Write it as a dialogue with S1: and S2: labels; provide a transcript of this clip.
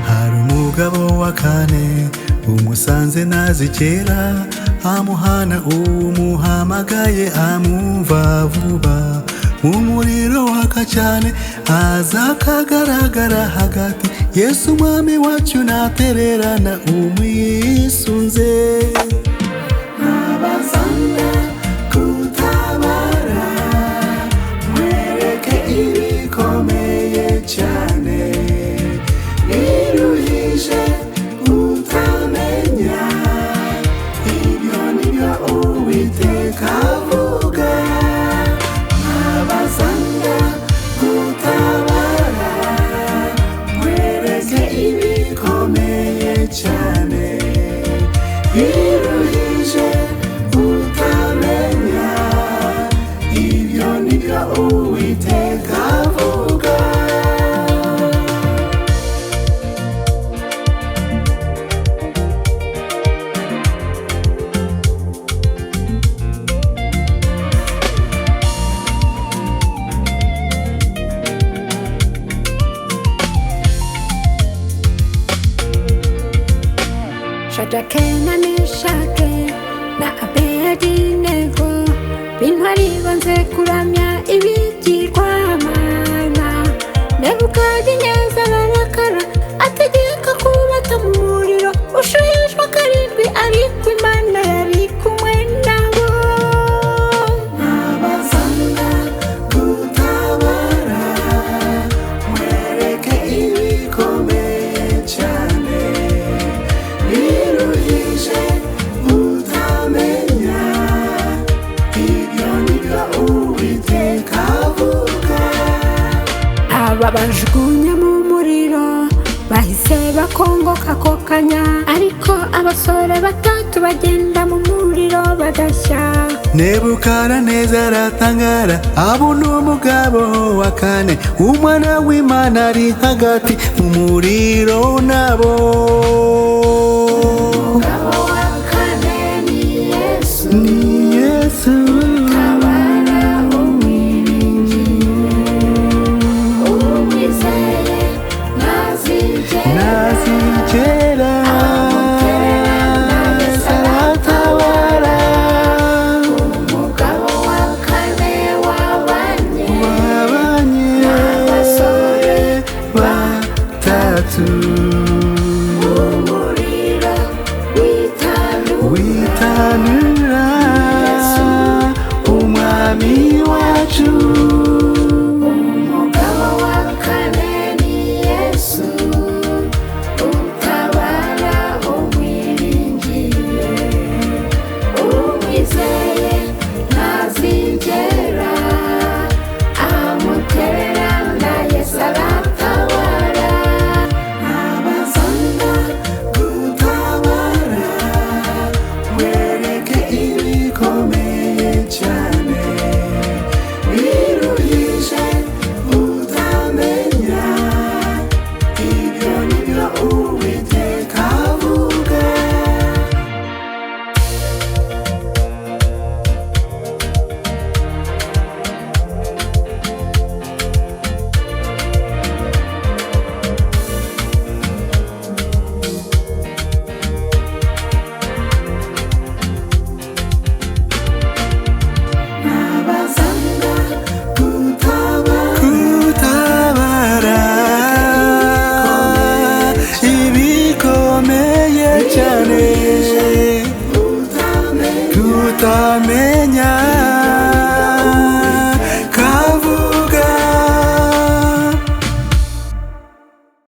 S1: Hari umugabo wa kane umusanze nazi kera, amuhana umuhamagaye amwumva vuba. Mu muriro waka cyane haza akagaragara hagati, Yesu umwami wacu natererana umwisunze. Nabasanga kutabara, mwereke ibikomeye cyane, biruhije utamenya, ibyo nibyo Uwiteka avuga. Nabasanga kutabara, mwereke ibikomeye cyane, biruhije utamenya, ibyo nibyo Uwiteka avuga.
S2: Shadrake na Meshake na Abedinego b'intwari banze kuramya ibigirwamana. Nebukadineza arakara ategeka kubata mu muriro ushuhijwe karindwi, ariko Imana yari kumwe nabo.
S1: Nabasanga kutabara, mwereke ibikomeye cyane, biruhije utamenya, ibyo nibyo Uwiteka avuga.
S2: Aba bajugunya mu muriro bahise bakongoka ako kanya, ariko abasore batatu bagenda mu muriro badashya.
S1: Nebukadineza aratangara abona umugabo wa kane, umwana w'Imana ari hagati mu muriro nabo.
S2: Umugabo wa kane ni Yesu,
S1: ni Yesu.
S2: Utabara umwiringiye, umwizeye
S1: Nazigera aratabara.
S2: umugabo wa kane wabanye
S1: n'abasore batatu,
S2: umuriro
S1: witanura umwami wacu.
S2: umugabo wa kane ni Yesu, utabara umwiringiye, umwizeye ntazigera amutererana. Yesu aratabara.
S1: Nabasanga kutabara, mwereke ibikomeye cyane, biruhije utamenya, ibyo nibyo Uwiteka avuga. Nabasanga kutabara, ibikomeye cyane, kutamenya,